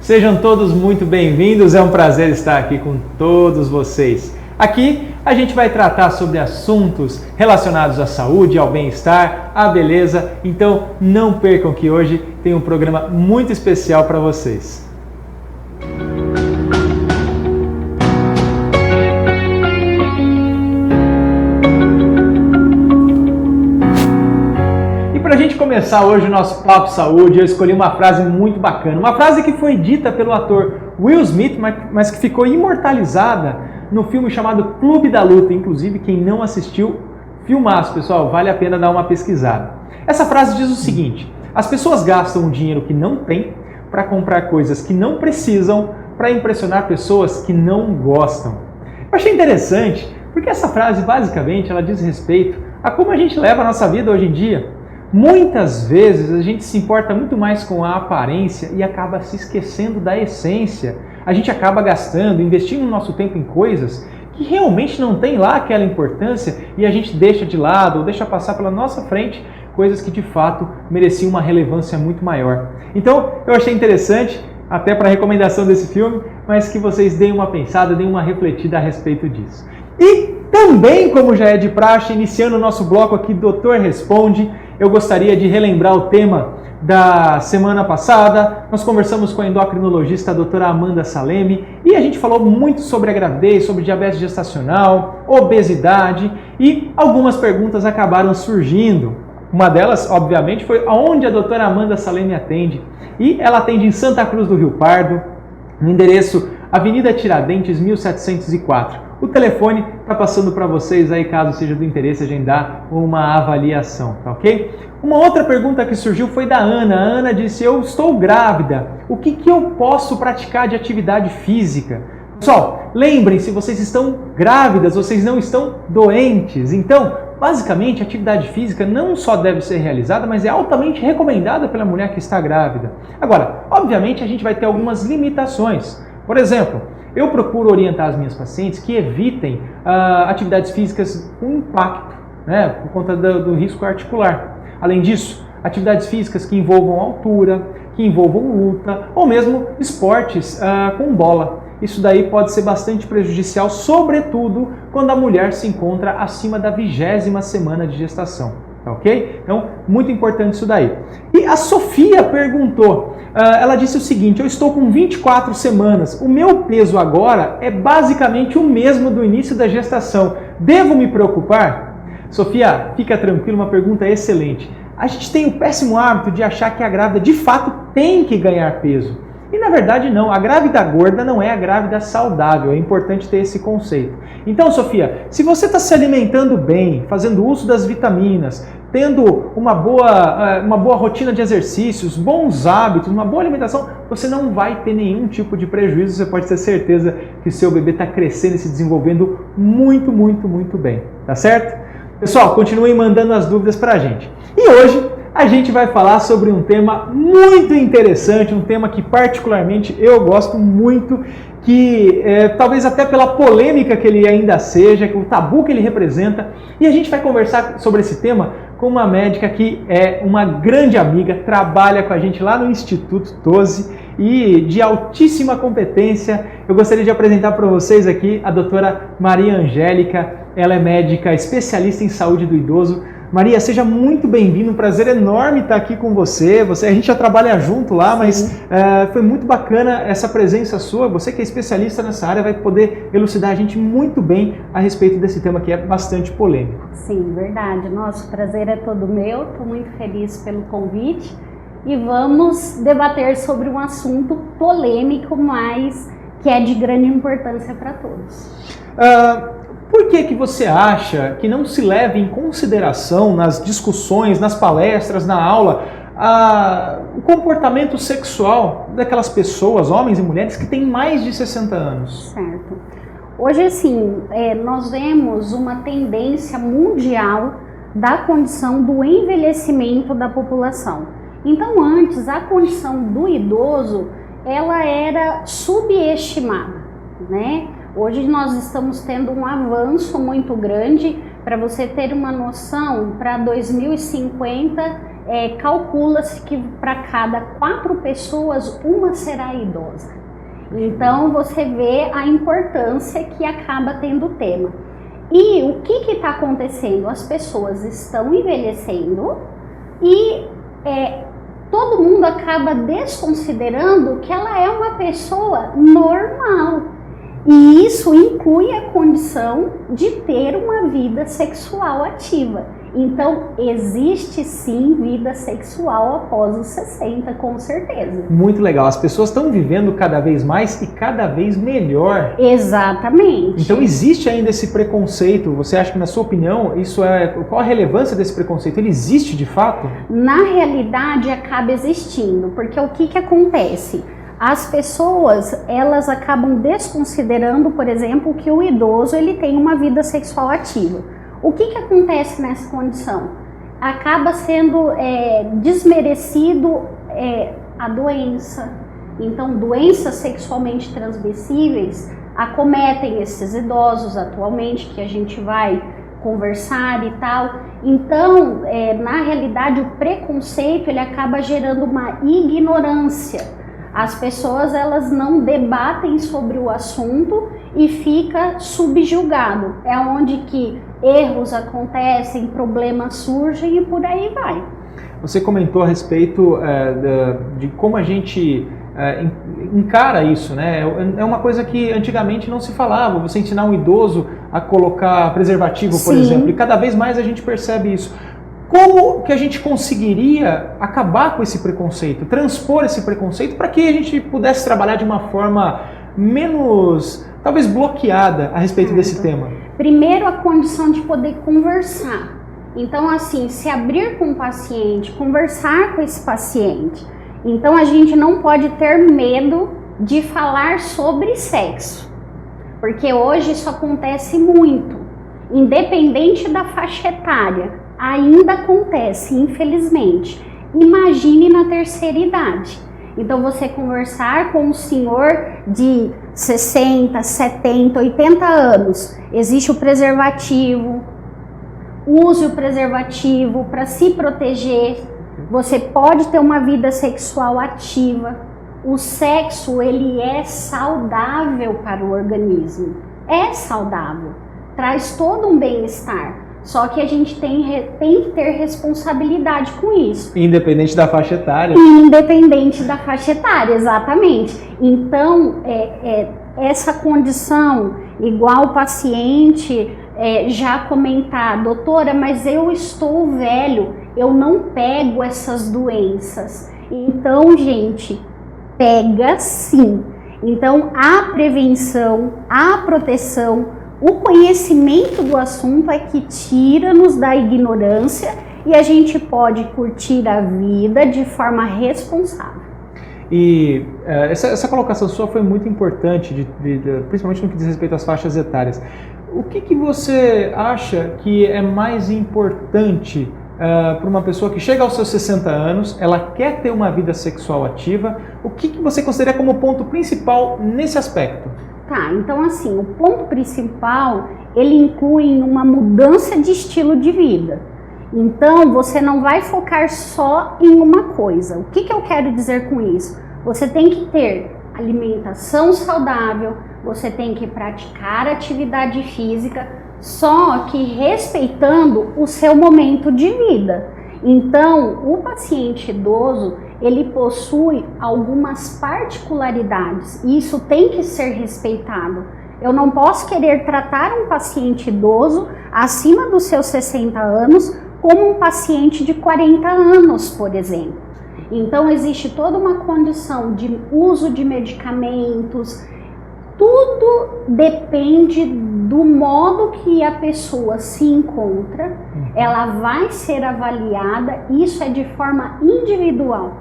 Sejam todos muito bem-vindos, é um prazer estar aqui com todos vocês. Aqui a gente vai tratar sobre assuntos relacionados à saúde, ao bem-estar, à beleza, então não percam que hoje tem um programa muito especial para vocês. Para a gente começar hoje o nosso Papo Saúde, eu escolhi uma frase muito bacana. Uma frase que foi dita pelo ator Will Smith, mas que ficou imortalizada no filme chamado Clube da Luta. Inclusive, quem não assistiu, filmaço, pessoal, vale a pena dar uma pesquisada. Essa frase diz o seguinte: as pessoas gastam o dinheiro que não têm para comprar coisas que não precisam para impressionar pessoas que não gostam. Eu achei interessante, porque essa frase, basicamente, ela diz respeito a como a gente leva a nossa vida hoje em dia. Muitas vezes a gente se importa muito mais com a aparência e acaba se esquecendo da essência. A gente acaba gastando, investindo o nosso tempo em coisas que realmente não tem lá aquela importância e a gente deixa de lado ou deixa passar pela nossa frente coisas que de fato mereciam uma relevância muito maior. Então eu achei interessante, até para a recomendação desse filme, mas que vocês deem uma pensada, deem uma refletida a respeito disso. E também, como já é de praxe, iniciando o nosso bloco aqui, Doutor Responde, eu gostaria de relembrar o tema da semana passada. Nós conversamos com a endocrinologista a doutora Amanda Salemi e a gente falou muito sobre a gravidez, sobre diabetes gestacional, obesidade e algumas perguntas acabaram surgindo. Uma delas, obviamente, foi aonde a doutora Amanda Salemi atende. E ela atende em Santa Cruz do Rio Pardo, no endereço Avenida Tiradentes, 1704. O telefone está passando para vocês aí, caso seja do interesse agendar uma avaliação, tá ok? Uma outra pergunta que surgiu foi da Ana. A Ana disse: eu estou grávida, o que eu posso praticar de atividade física? Pessoal, lembrem-se, vocês estão grávidas, vocês não estão doentes. Então, basicamente, a atividade física não só deve ser realizada, mas é altamente recomendada pela mulher que está grávida. Agora, obviamente, a gente vai ter algumas limitações. Por exemplo, eu procuro orientar as minhas pacientes que evitem atividades físicas com impacto, né, por conta do risco articular. Além disso, atividades físicas que envolvam altura, que envolvam luta ou mesmo esportes com bola. Isso daí pode ser bastante prejudicial, sobretudo quando a mulher se encontra acima da 20ª semana de gestação. Tá ok? Então, muito importante isso daí. E a Sofia perguntou, ela disse o seguinte: eu estou com 24 semanas, o meu peso agora é basicamente o mesmo do início da gestação. Devo me preocupar? Sofia, fica tranquila, uma pergunta excelente. A gente tem o péssimo hábito de achar que a grávida de fato tem que ganhar peso. E na verdade não, a grávida gorda não é a grávida saudável, é importante ter esse conceito. Então, Sofia, se você está se alimentando bem, fazendo uso das vitaminas, tendo uma boa rotina de exercícios, bons hábitos, uma boa alimentação, você não vai ter nenhum tipo de prejuízo, você pode ter certeza que seu bebê está crescendo e se desenvolvendo muito, muito, muito bem, tá certo? Pessoal, continuem mandando as dúvidas para a gente. E hoje a gente vai falar sobre um tema muito interessante, um tema que particularmente eu gosto muito, que talvez até pela polêmica que ele ainda seja, o tabu que ele representa, e a gente vai conversar sobre esse tema com uma médica que é uma grande amiga, trabalha com a gente lá no Instituto Tose e de altíssima competência. Eu gostaria de apresentar para vocês aqui a doutora Maria Angélica. Ela é médica especialista em saúde do idoso. Maria, seja muito bem-vinda, um prazer enorme estar aqui com você. A gente já trabalha junto lá, mas foi muito bacana essa presença sua. Você que é especialista nessa área vai poder elucidar a gente muito bem a respeito desse tema que é bastante polêmico. Sim, verdade. Nosso prazer é todo meu, estou muito feliz pelo convite e vamos debater sobre um assunto polêmico, mas que é de grande importância para todos. Por que você acha que não se leva em consideração nas discussões, nas palestras, na aula, o comportamento sexual daquelas pessoas, homens e mulheres, que têm mais de 60 anos? Certo. Hoje, assim, nós vemos uma tendência mundial da condição do envelhecimento da população. Então, antes, a condição do idoso, ela era subestimada, né? Hoje nós estamos tendo um avanço muito grande. Para você ter uma noção, para 2050 calcula-se que para cada 4 pessoas, uma será idosa. Então você vê a importância que acaba tendo o tema. E o que está acontecendo? As pessoas estão envelhecendo e todo mundo acaba desconsiderando que ela é uma pessoa normal. E isso inclui a condição de ter uma vida sexual ativa. Então, existe sim vida sexual após os 60, com certeza. Muito legal. As pessoas estão vivendo cada vez mais e cada vez melhor. Exatamente. Então, existe ainda esse preconceito. Você acha que, na sua opinião, qual a relevância desse preconceito? Ele existe de fato? Na realidade, acaba existindo. Porque o que acontece? As pessoas, elas acabam desconsiderando, por exemplo, que o idoso ele tem uma vida sexual ativa. O que acontece nessa condição? Acaba sendo desmerecido a doença. Então, doenças sexualmente transmissíveis acometem esses idosos atualmente, que a gente vai conversar e tal. Então, na realidade, o preconceito ele acaba gerando uma ignorância. As pessoas elas não debatem sobre o assunto e fica subjugado. É onde que erros acontecem, problemas surgem e por aí vai. Você comentou a respeito de como a gente encara isso, né? É uma coisa que antigamente não se falava. Você ensinar um idoso a colocar preservativo, por Sim. exemplo, e cada vez mais a gente percebe isso. Como que a gente conseguiria acabar com esse preconceito, transpor esse preconceito para que a gente pudesse trabalhar de uma forma menos, talvez, bloqueada a respeito desse tema? Primeiro, a condição de poder conversar. Então, assim, se abrir com o paciente, conversar com esse paciente. Então, a gente não pode ter medo de falar sobre sexo, porque hoje isso acontece muito, independente da faixa etária. Ainda acontece, infelizmente. Imagine na terceira idade. Então, você conversar com um senhor de 60, 70, 80 anos, existe o preservativo, use o preservativo para se proteger. Você pode ter uma vida sexual ativa. O sexo, ele é saudável para o organismo. É saudável. Traz todo um bem-estar. Só que a gente tem que ter responsabilidade com isso. Independente da faixa etária. Independente da faixa etária, exatamente. Então, essa condição, igual o paciente já comentar, doutora, mas eu estou velho, eu não pego essas doenças. Então, gente, pega sim. Então, a prevenção, a proteção, o conhecimento do assunto é que tira-nos da ignorância e a gente pode curtir a vida de forma responsável. E essa colocação sua foi muito importante, principalmente no que diz respeito às faixas etárias. O que você acha que é mais importante para uma pessoa que chega aos seus 60 anos, ela quer ter uma vida sexual ativa? O que você considera como ponto principal nesse aspecto? Tá, então assim, o ponto principal, ele inclui uma mudança de estilo de vida. Então, você não vai focar só em uma coisa. O que eu quero dizer com isso? Você tem que ter alimentação saudável, você tem que praticar atividade física, só que respeitando o seu momento de vida. Então, o paciente idoso, ele possui algumas particularidades e isso tem que ser respeitado. Eu não posso querer tratar um paciente idoso acima dos seus 60 anos como um paciente de 40 anos, por exemplo. Então, existe toda uma condição de uso de medicamentos. Tudo depende do modo que a pessoa se encontra, ela vai ser avaliada, isso é de forma individual.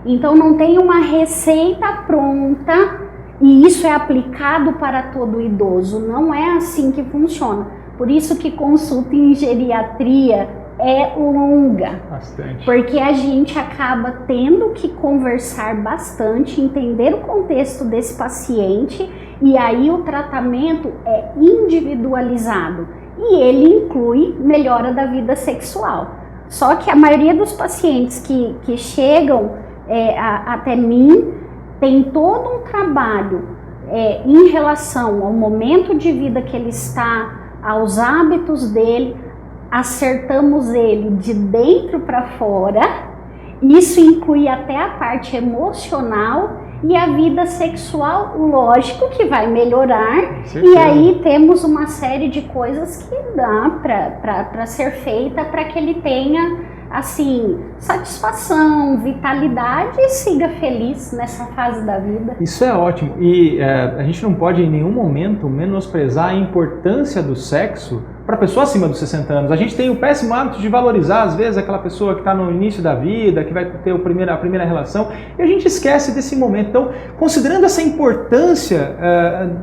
Então não tem uma receita pronta e isso é aplicado para todo idoso, não é assim que funciona. Por isso que consulta em geriatria é longa, bastante. Porque a gente acaba tendo que conversar bastante, entender o contexto desse paciente e aí o tratamento é individualizado e ele inclui melhora da vida sexual. Só que a maioria dos pacientes que chegam até mim tem todo um trabalho em relação ao momento de vida que ele está, aos hábitos dele, acertamos ele de dentro para fora. Isso inclui até a parte emocional e a vida sexual, lógico que vai melhorar. E aí temos uma série de coisas que dá para ser feita para que ele tenha, assim, satisfação, vitalidade e siga feliz nessa fase da vida. Isso é ótimo. E a gente não pode em nenhum momento menosprezar a importância do sexo para a pessoa acima dos 60 anos. A gente tem o péssimo hábito de valorizar, às vezes, aquela pessoa que está no início da vida, que vai ter a primeira relação, e a gente esquece desse momento. Então, considerando essa importância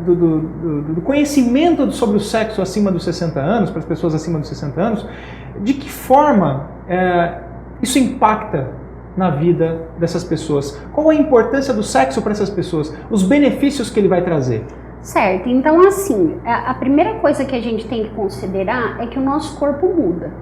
do conhecimento sobre o sexo acima dos 60 anos, para as pessoas acima dos 60 anos, de que forma isso impacta na vida dessas pessoas? Qual a importância do sexo para essas pessoas? Os benefícios que ele vai trazer? Certo, então assim, a primeira coisa que a gente tem que considerar é que o nosso corpo muda.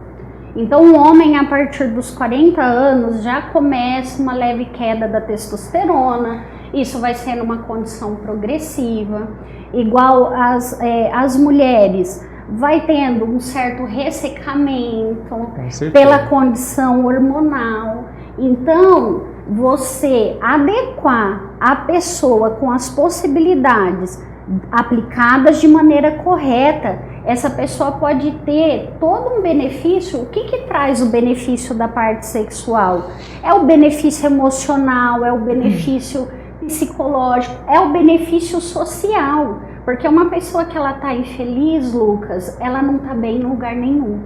Então o homem, a partir dos 40 anos, já começa uma leve queda da testosterona. Isso vai sendo uma condição progressiva. Igual as mulheres, vai tendo um certo ressecamento pela condição hormonal. Então, você adequar a pessoa com as possibilidades aplicadas de maneira correta, essa pessoa pode ter todo um benefício. O que traz o benefício da parte sexual? É o benefício emocional, é o benefício psicológico, é o benefício social. Porque uma pessoa que ela tá infeliz, Lucas, ela não tá bem em lugar nenhum.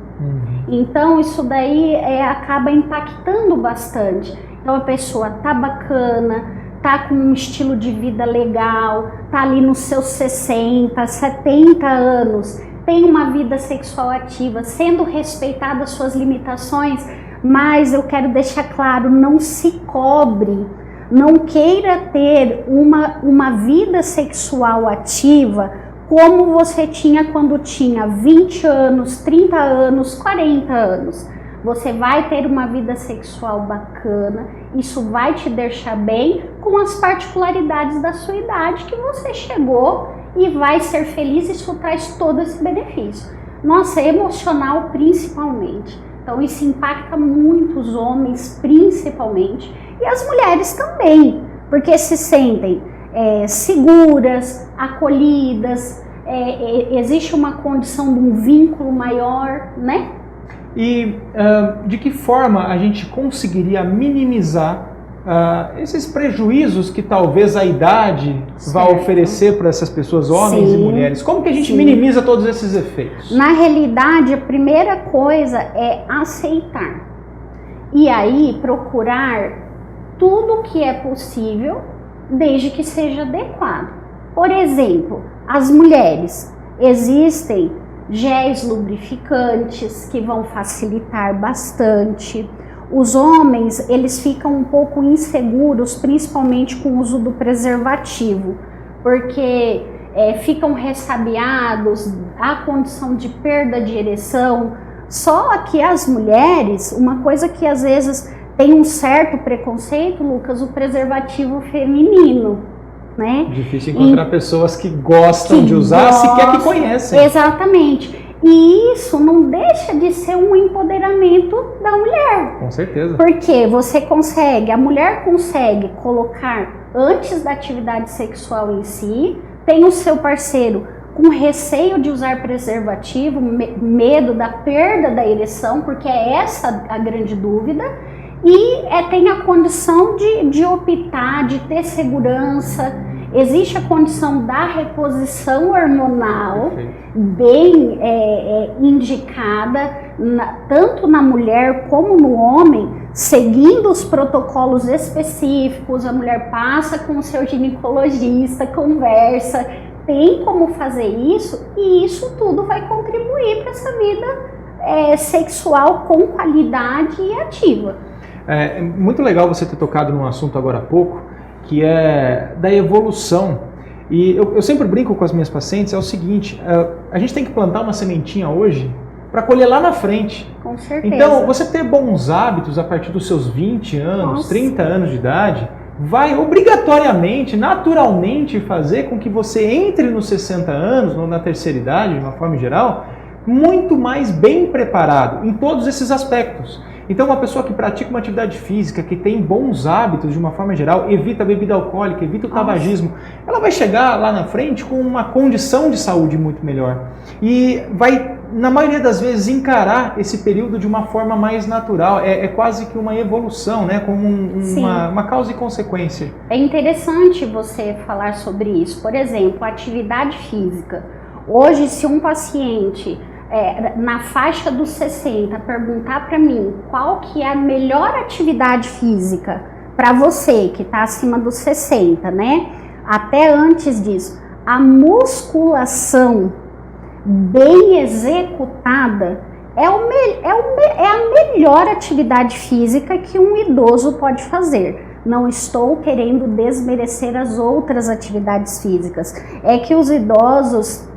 Então isso daí acaba impactando bastante. Então a pessoa tá bacana, tá com um estilo de vida legal, tá ali nos seus 60, 70 anos, tem uma vida sexual ativa, sendo respeitadas suas limitações, mas eu quero deixar claro, não se cobre, não queira ter uma vida sexual ativa como você tinha quando tinha 20 anos, 30 anos, 40 anos. Você vai ter uma vida sexual bacana, isso vai te deixar bem com as particularidades da sua idade que você chegou e vai ser feliz, isso traz todo esse benefício. Nossa, emocional principalmente. Então isso impacta muito os homens principalmente e as mulheres também, porque se sentem seguras, acolhidas, existe uma condição de um vínculo maior, né? E de que forma a gente conseguiria minimizar esses prejuízos que talvez a idade vá oferecer para essas pessoas, homens e mulheres? Como que a gente minimiza todos esses efeitos? Na realidade, a primeira coisa é aceitar. E aí procurar tudo que é possível, desde que seja adequado. Por exemplo, as mulheres, existem géis lubrificantes que vão facilitar bastante. Os homens, eles ficam um pouco inseguros, principalmente com o uso do preservativo, porque ficam ressabiados, há condição de perda de ereção. Só que as mulheres, uma coisa que às vezes tem um certo preconceito, Lucas, o preservativo feminino, né? Difícil encontrar pessoas que gostam de usar, sequer que conhecem. Exatamente. E isso não deixa de ser um empoderamento da mulher. Com certeza. Porque a mulher consegue colocar antes da atividade sexual em si, tem o seu parceiro com receio de usar preservativo, medo da perda da ereção, porque é essa a grande dúvida, e tem a condição de optar, de ter segurança. Existe a condição da reposição hormonal, bem indicada, tanto na mulher como no homem, seguindo os protocolos específicos. A mulher passa com o seu ginecologista, conversa, tem como fazer isso, e isso tudo vai contribuir para essa vida sexual com qualidade e ativa. É muito legal você ter tocado num assunto agora há pouco, que é da evolução. E eu sempre brinco com as minhas pacientes, é o seguinte, a gente tem que plantar uma sementinha hoje para colher lá na frente. Com certeza. Então, você ter bons hábitos a partir dos seus 20 anos, Nossa. 30 anos de idade, vai obrigatoriamente, naturalmente fazer com que você entre nos 60 anos, ou na terceira idade, de uma forma geral, muito mais bem preparado em todos esses aspectos. Então, uma pessoa que pratica uma atividade física, que tem bons hábitos de uma forma geral, evita a bebida alcoólica, evita o tabagismo, ela vai chegar lá na frente com uma condição de saúde muito melhor. E vai, na maioria das vezes, encarar esse período de uma forma mais natural. É quase que uma evolução, né? Como uma causa e consequência. É interessante você falar sobre isso. Por exemplo, atividade física. Hoje, se um paciente na faixa dos 60 perguntar para mim qual que é a melhor atividade física para você que está acima dos 60, né? Até antes disso, a musculação bem executada é a melhor atividade física que um idoso pode fazer. Não estou querendo desmerecer as outras atividades físicas. É que os idosos,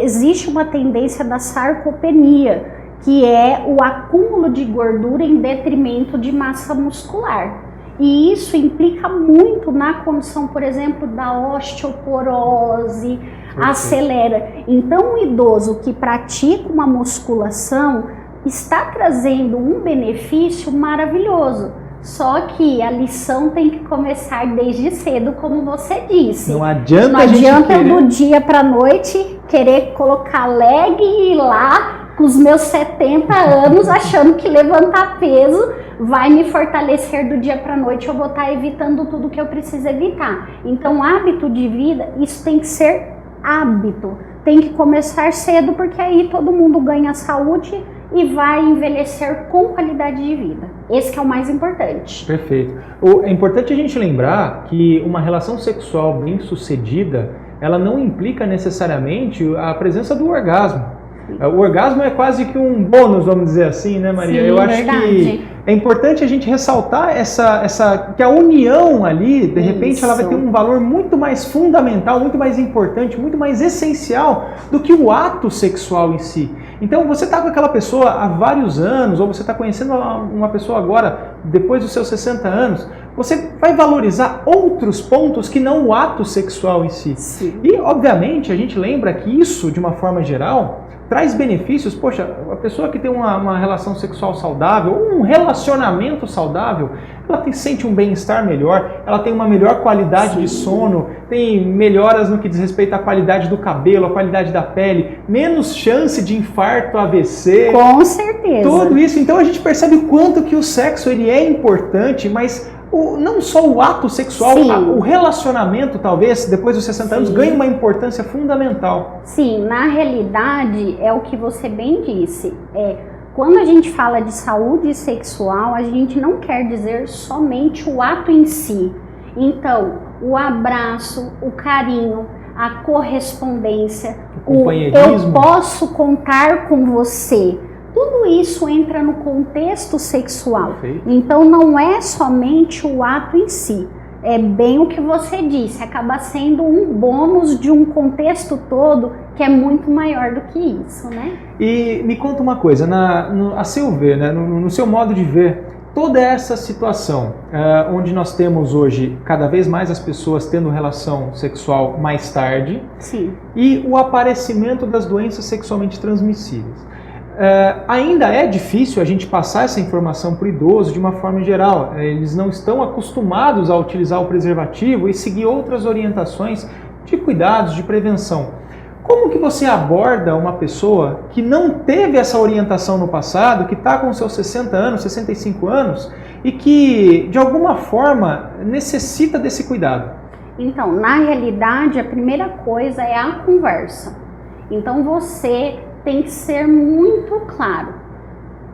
existe uma tendência da sarcopenia, que é o acúmulo de gordura em detrimento de massa muscular. E isso implica muito na condição, por exemplo, da osteoporose, acelera. Então, o idoso que pratica uma musculação está trazendo um benefício maravilhoso. Só que a lição tem que começar desde cedo, como você disse. Não adianta Não adianta do dia para noite querer colocar leg e ir lá com os meus 70 anos achando que levantar peso vai me fortalecer do dia para noite. Eu vou estar evitando tudo que eu preciso evitar. Então, hábito de vida, isso tem que ser hábito. Tem que começar cedo, porque aí todo mundo ganha saúde e vai envelhecer com qualidade de vida. Esse que é o mais importante. Perfeito. É importante a gente lembrar que uma relação sexual bem sucedida, ela não implica necessariamente a presença do orgasmo. O orgasmo é quase que um bônus, vamos dizer assim, né, Maria? Sim, eu acho verdade. que é importante a gente ressaltar que a união ali, de repente, ela vai ter um valor muito mais fundamental, muito mais importante, muito mais essencial do que o ato sexual em si. Então, você está com aquela pessoa há vários anos, ou você está conhecendo uma pessoa agora, depois dos seus 60 anos, você vai valorizar outros pontos que não o ato sexual em si. Sim. E, obviamente, a gente lembra que isso, de uma forma geral, traz benefícios. Poxa, a pessoa que tem uma relação sexual saudável, um relacionamento saudável, ela sente um bem-estar melhor, ela tem uma melhor qualidade de sono, tem melhoras no que diz respeito à qualidade do cabelo, à qualidade da pele, menos chance de infarto, AVC. Com certeza. Tudo isso. Então a gente percebe o quanto que o sexo ele é importante, mas não só o ato sexual, o relacionamento, talvez, depois dos 60 anos, ganha uma importância fundamental. Sim, na realidade, é o que você bem disse. Quando a gente fala de saúde sexual, a gente não quer dizer somente o ato em si. Então, o abraço, o carinho, a correspondência, eu posso contar com você. Tudo isso entra no contexto sexual. Perfeito. Então não é somente o ato em si. É bem o que você disse, acaba sendo um bônus de um contexto todo que é muito maior do que isso, né? E me conta uma coisa, a seu ver, né, no seu modo de ver, toda essa situação onde nós temos hoje cada vez mais as pessoas tendo relação sexual mais tarde. Sim. E o aparecimento das doenças sexualmente transmissíveis. Ainda é difícil a gente passar essa informação para o idoso de uma forma geral. Eles não estão acostumados a utilizar o preservativo e seguir outras orientações de cuidados, de prevenção. Como que você aborda uma pessoa que não teve essa orientação no passado, que está com seus 60 anos, 65 anos e que, de alguma forma, necessita desse cuidado? Então, na realidade, a primeira coisa é a conversa. Então, você tem que ser muito claro,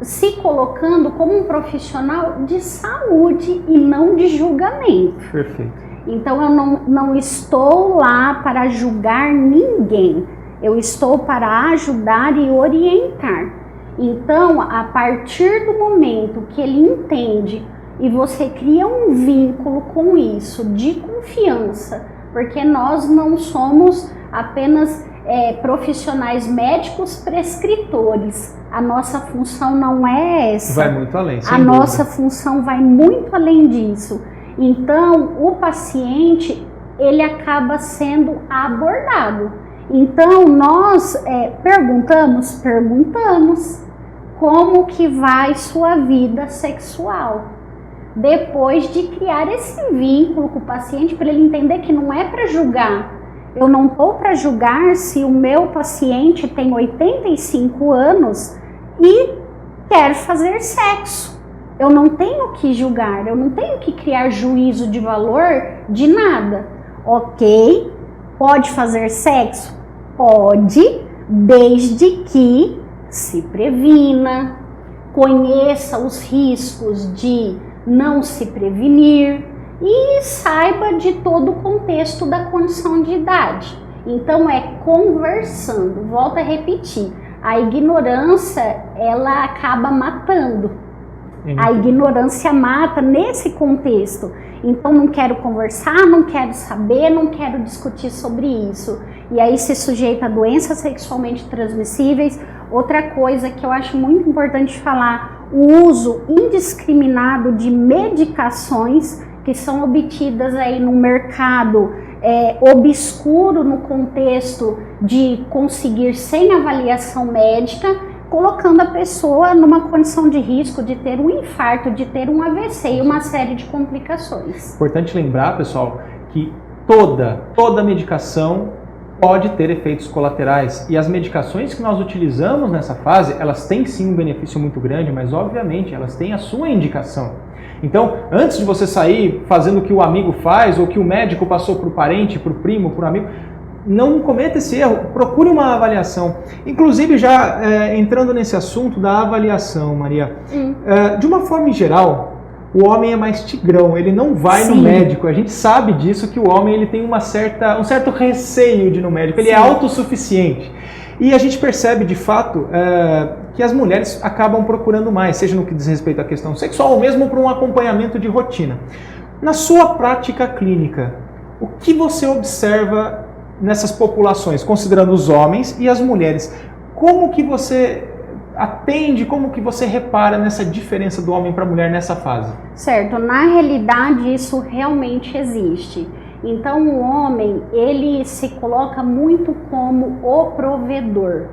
se colocando como um profissional de saúde e não de julgamento. Perfeito. Então eu não estou lá para julgar ninguém, eu estou para ajudar e orientar. Então, a partir do momento que ele entende e você cria um vínculo com isso de confiança, porque nós não somos apenas profissionais médicos prescritores. A nossa função não é essa. Vai muito além, sem A dúvida. nossa função vai muito além disso. Então, o paciente, ele acaba sendo abordado. Então, nós perguntamos como que vai sua vida sexual. Depois de criar esse vínculo com o paciente, para ele entender que não é para julgar. Eu não estou para julgar se o meu paciente tem 85 anos e quer fazer sexo. Eu não tenho que julgar, eu não tenho que criar juízo de valor de nada. Ok, pode fazer sexo? Pode, desde que se previna, conheça os riscos de não se prevenir e saiba de todo o contexto da condição de idade. Então é conversando, volto a repetir, a ignorância ela acaba matando. A ignorância mata nesse contexto. Então não quero conversar, não quero saber, não quero discutir sobre isso. E aí se sujeita a doenças sexualmente transmissíveis. Outra coisa que eu acho muito importante falar, o uso indiscriminado de medicações que são obtidas aí no mercado obscuro no contexto de conseguir sem avaliação médica, colocando a pessoa numa condição de risco de ter um infarto, de ter um AVC e uma série de complicações. Importante lembrar, pessoal, que toda medicação pode ter efeitos colaterais, e as medicações que nós utilizamos nessa fase, elas têm sim um benefício muito grande, mas obviamente elas têm a sua indicação. Então, antes de você sair fazendo o que o amigo faz, ou que o médico passou para o parente, para o primo, para o amigo, não cometa esse erro, procure uma avaliação. Inclusive, já entrando nesse assunto da avaliação, Maria, de uma forma geral, o homem é mais tigrão, ele não vai no médico. A gente sabe disso, que o homem ele tem um certo receio de ir no médico, ele é autossuficiente. E a gente percebe, de fato, que as mulheres acabam procurando mais, seja no que diz respeito à questão sexual, ou mesmo para um acompanhamento de rotina. Na sua prática clínica, o que você observa nessas populações, considerando os homens e as mulheres? Como que você atende, como que você repara nessa diferença do homem para a mulher nessa fase? Certo, na realidade isso realmente existe. Então o homem, ele se coloca muito como o provedor.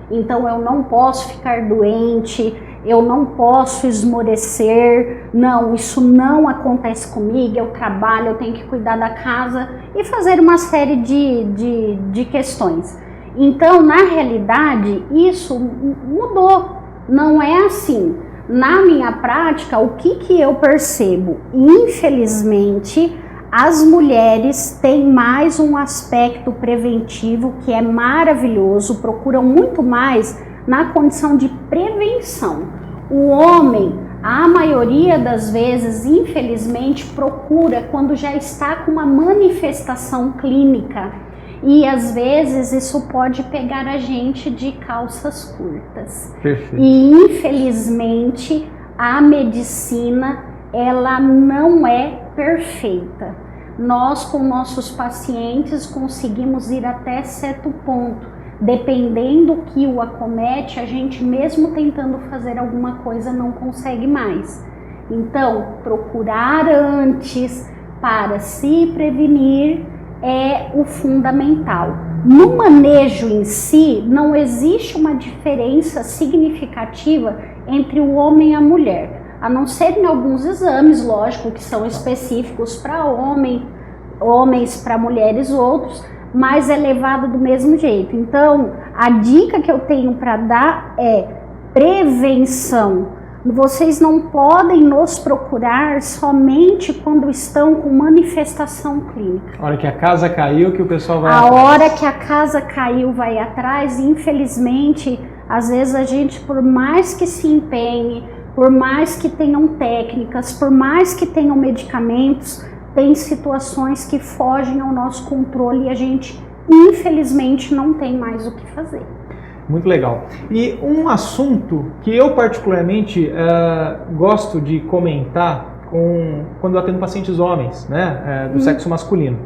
Então eu não posso ficar doente, eu não posso esmorecer, não, isso não acontece comigo, eu trabalho, eu tenho que cuidar da casa e fazer uma série de questões. Então, na realidade, isso mudou, não é assim. Na minha prática, o que eu percebo? Infelizmente, as mulheres têm mais um aspecto preventivo que é maravilhoso, procuram muito mais na condição de prevenção. O homem, a maioria das vezes, infelizmente, procura quando já está com uma manifestação clínica. E às vezes isso pode pegar a gente de calças curtas. Perfeito. E infelizmente a medicina ela não é perfeita. Nós com nossos pacientes conseguimos ir até certo ponto. Dependendo que o acomete, a gente mesmo tentando fazer alguma coisa não consegue mais. Então, procurar antes para se prevenir é o fundamental. No manejo em si, não existe uma diferença significativa entre o homem e a mulher, a não ser em alguns exames, lógico, que são específicos para homens para mulheres outros, mas é levado do mesmo jeito. Então, a dica que eu tenho para dar é prevenção. Vocês não podem nos procurar somente quando estão com manifestação clínica. A hora que a casa caiu, que o pessoal vai atrás. A hora que a casa caiu, vai atrás. Infelizmente, às vezes a gente, por mais que se empenhe, por mais que tenham técnicas, por mais que tenham medicamentos, tem situações que fogem ao nosso controle e a gente, infelizmente, não tem mais o que fazer. Muito legal. E um assunto que eu particularmente gosto de comentar quando eu atendo pacientes homens, né, do sexo masculino,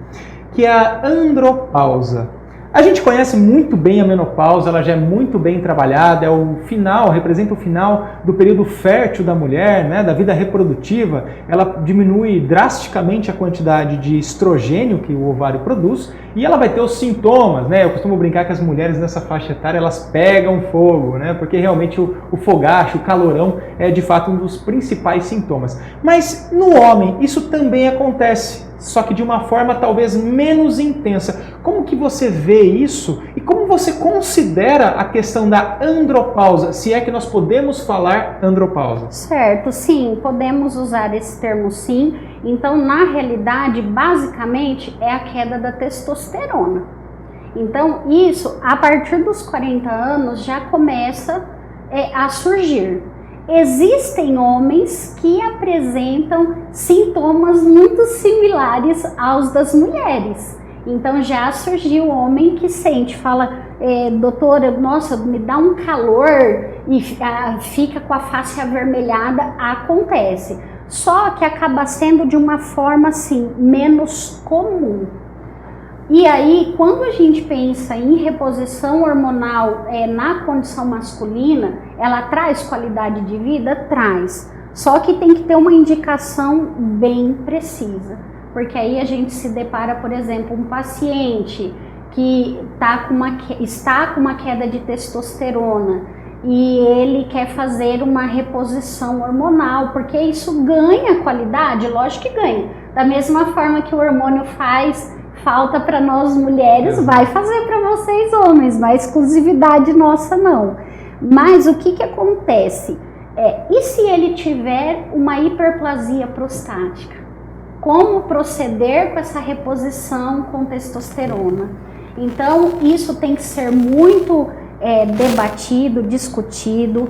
que é a andropausa. A gente conhece muito bem a menopausa, ela já é muito bem trabalhada, é o final, representa o final do período fértil da mulher, né, da vida reprodutiva. Ela diminui drasticamente a quantidade de estrogênio que o ovário produz e ela vai ter os sintomas, né? Eu costumo brincar que as mulheres nessa faixa etária, elas pegam fogo, né? Porque realmente o fogacho, o calorão é de fato um dos principais sintomas. Mas no homem isso também acontece, só que de uma forma talvez menos intensa. Como que você vê isso e como você considera a questão da andropausa, se é que nós podemos falar andropausa? Certo, sim, podemos usar esse termo sim. Então, na realidade, basicamente é a queda da testosterona. Então, isso, a partir dos 40 anos, já começa a surgir. Existem homens que apresentam sintomas muito similares aos das mulheres. Então já surgiu homem que sente, fala, doutora, nossa, me dá um calor e fica com a face avermelhada, acontece. Só que acaba sendo de uma forma assim, menos comum. E aí, quando a gente pensa em reposição hormonal na condição masculina, ela traz qualidade de vida? Traz. Só que tem que ter uma indicação bem precisa. Porque aí a gente se depara, por exemplo, um paciente que está com uma queda de testosterona e ele quer fazer uma reposição hormonal, porque isso ganha qualidade? Lógico que ganha. Da mesma forma que o hormônio faz falta para nós mulheres, vai fazer para vocês homens, não é exclusividade nossa não. Mas o que acontece? E se ele tiver uma hiperplasia prostática? Como proceder com essa reposição com testosterona? Então, isso tem que ser muito debatido, discutido.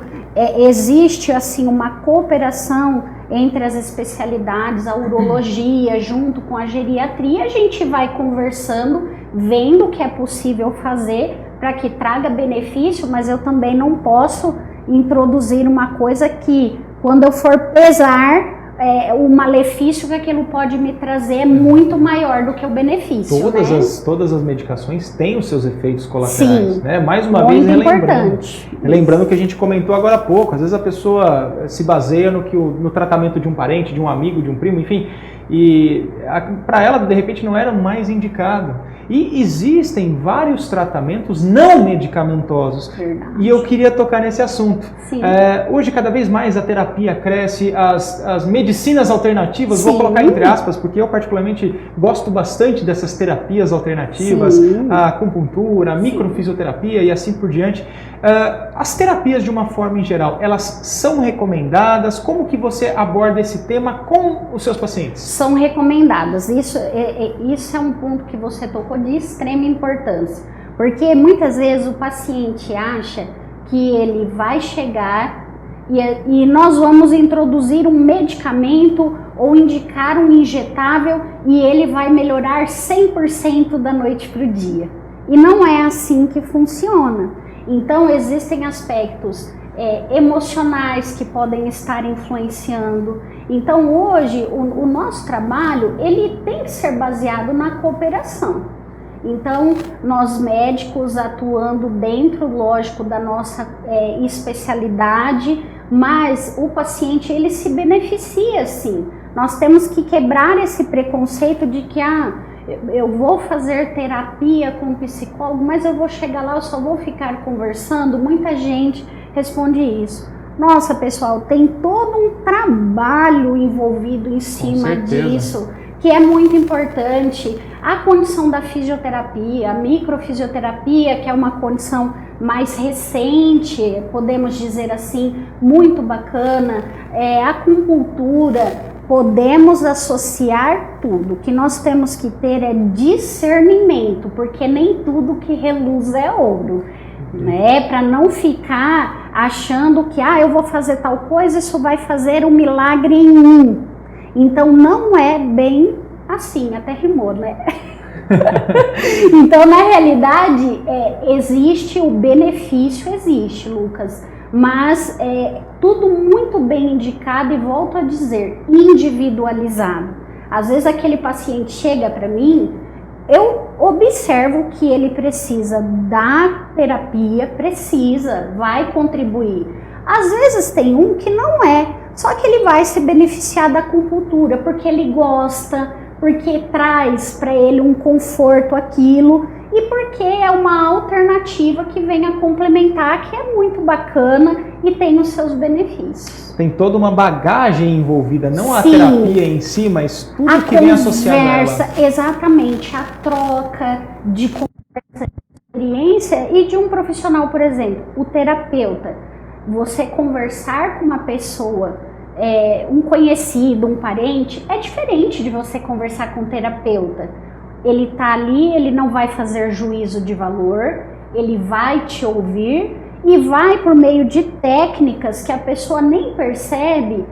Existe assim uma cooperação entre as especialidades, a urologia junto com a geriatria. A gente vai conversando, vendo o que é possível fazer para que traga benefício, mas eu também não posso introduzir uma coisa que, quando eu for pesar, o malefício que aquilo pode me trazer é muito maior do que o benefício. Todas as medicações têm os seus efeitos colaterais. Sim, né? Mais uma vez, lembrando o que a gente comentou agora há pouco. Às vezes a pessoa se baseia no tratamento de um parente, de um amigo, de um primo, enfim, e para ela, de repente, não era o mais indicado. E existem vários tratamentos não medicamentosos. Verdade. E eu queria tocar nesse assunto. Hoje, cada vez mais a terapia cresce, as medicinas alternativas, Sim. vou colocar entre aspas, porque eu particularmente gosto bastante dessas terapias alternativas, Sim. a acupuntura, a microfisioterapia e assim por diante. As terapias, de uma forma em geral, elas são recomendadas? Como que você aborda esse tema com os seus pacientes? São recomendadas. Isso é um ponto que você tocou de extrema importância, porque muitas vezes o paciente acha que ele vai chegar e nós vamos introduzir um medicamento ou indicar um injetável e ele vai melhorar 100% da noite para o dia. E não é assim que funciona. Então existem aspectos emocionais que podem estar influenciando. Então hoje o nosso trabalho ele tem que ser baseado na cooperação. Então nós médicos atuando dentro, lógico, da nossa especialidade, mas o paciente ele se beneficia sim. Nós temos que quebrar esse preconceito de que eu vou fazer terapia com psicólogo, mas eu vou chegar lá, eu só vou ficar conversando. Muita gente responde isso. Nossa, pessoal, tem todo um trabalho envolvido em cima disso, que é muito importante. A condição da fisioterapia, a microfisioterapia, que é uma condição mais recente, podemos dizer assim, muito bacana, a acupuntura. Podemos associar tudo. O que nós temos que ter é discernimento, porque nem tudo que reluz é ouro, né? Para não ficar achando que eu vou fazer tal coisa, isso vai fazer um milagre em mim. Então não é bem assim, até rimou, né? Então na realidade existe o benefício, existe, Lucas. Mas tudo muito bem indicado e volto a dizer, individualizado. Às vezes aquele paciente chega para mim eu observo que ele precisa da terapia, vai contribuir. Às vezes tem um que não é, só que ele vai se beneficiar da acupuntura, porque ele gosta, porque traz para ele um conforto aquilo, e porque é uma alternativa que vem a complementar, que é muito bacana e tem os seus benefícios. Tem toda uma bagagem envolvida, não a Sim. terapia em si, mas tudo que vem associado a ela. Exatamente, a troca de conversa, de experiência e de um profissional, por exemplo, o terapeuta. Você conversar com uma pessoa, um conhecido, um parente, é diferente de você conversar com um terapeuta. Ele está ali, ele não vai fazer juízo de valor, ele vai te ouvir e vai, por meio de técnicas que a pessoa nem percebe,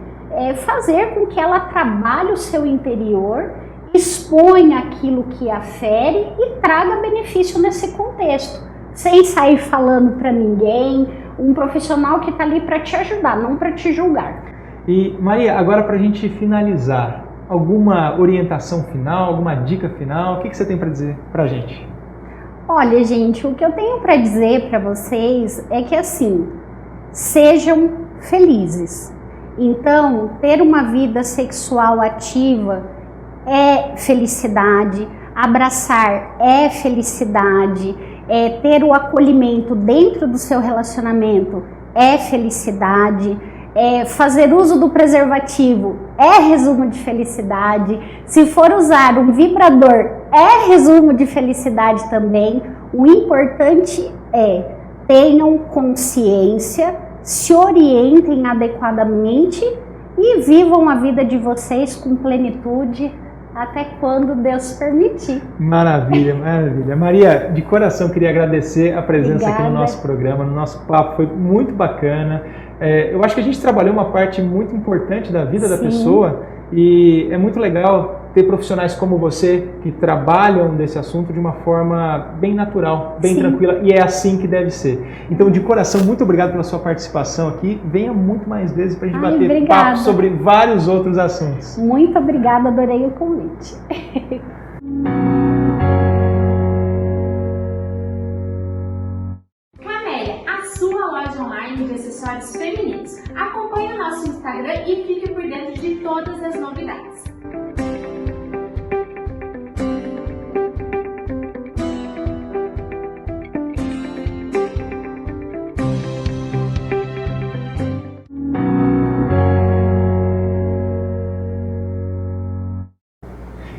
fazer com que ela trabalhe o seu interior, exponha aquilo que afere e traga benefício nesse contexto, sem sair falando para ninguém, um profissional que está ali para te ajudar, não para te julgar. E Maria, agora para a gente finalizar, alguma orientação final, alguma dica final, o que você tem para dizer para a gente? Olha, gente, o que eu tenho para dizer para vocês é que, assim, sejam felizes. Então, ter uma vida sexual ativa é felicidade, abraçar é felicidade, ter o acolhimento dentro do seu relacionamento é felicidade, fazer uso do preservativo é resumo de felicidade, se for usar um vibrador é resumo de felicidade também. O importante é tenham consciência, se orientem adequadamente e vivam a vida de vocês com plenitude até quando Deus permitir. Maravilha, maravilha. Maria, de coração queria agradecer a presença aqui no nosso programa, no nosso papo, foi muito bacana. Eu acho que a gente trabalhou uma parte muito importante da vida da pessoa e é muito legal ter profissionais como você que trabalham desse assunto de uma forma bem natural, bem tranquila, e é assim que deve ser. Então, de coração, muito obrigado pela sua participação aqui. Venha muito mais vezes para a gente bater papo sobre vários outros assuntos. Muito obrigada, adorei o convite. De acessórios femininos. Acompanhe o nosso Instagram e fique por dentro de todas as novidades.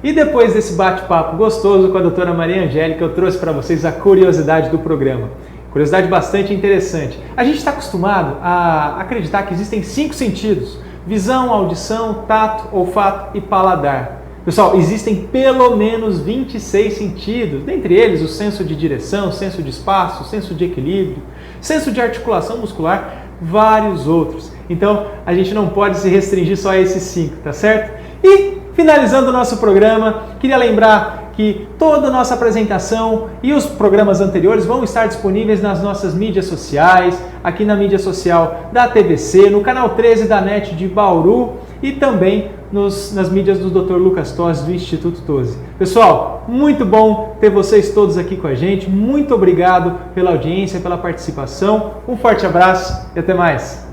E depois desse bate-papo gostoso com a doutora Maria Angélica, eu trouxe para vocês a curiosidade do programa. Curiosidade bastante interessante. A gente está acostumado a acreditar que existem 5 sentidos: visão, audição, tato, olfato e paladar. Pessoal, existem pelo menos 26 sentidos, dentre eles o senso de direção, senso de espaço, senso de equilíbrio, senso de articulação muscular, vários outros. Então, a gente não pode se restringir só a esses 5, tá certo? E, finalizando o nosso programa, queria lembrar que toda a nossa apresentação e os programas anteriores vão estar disponíveis nas nossas mídias sociais, aqui na mídia social da TVC, no canal 13 da NET de Bauru e também nas mídias do Dr. Lucas Tosi, do Instituto Tosi. Pessoal, muito bom ter vocês todos aqui com a gente, muito obrigado pela audiência, pela participação, um forte abraço e até mais!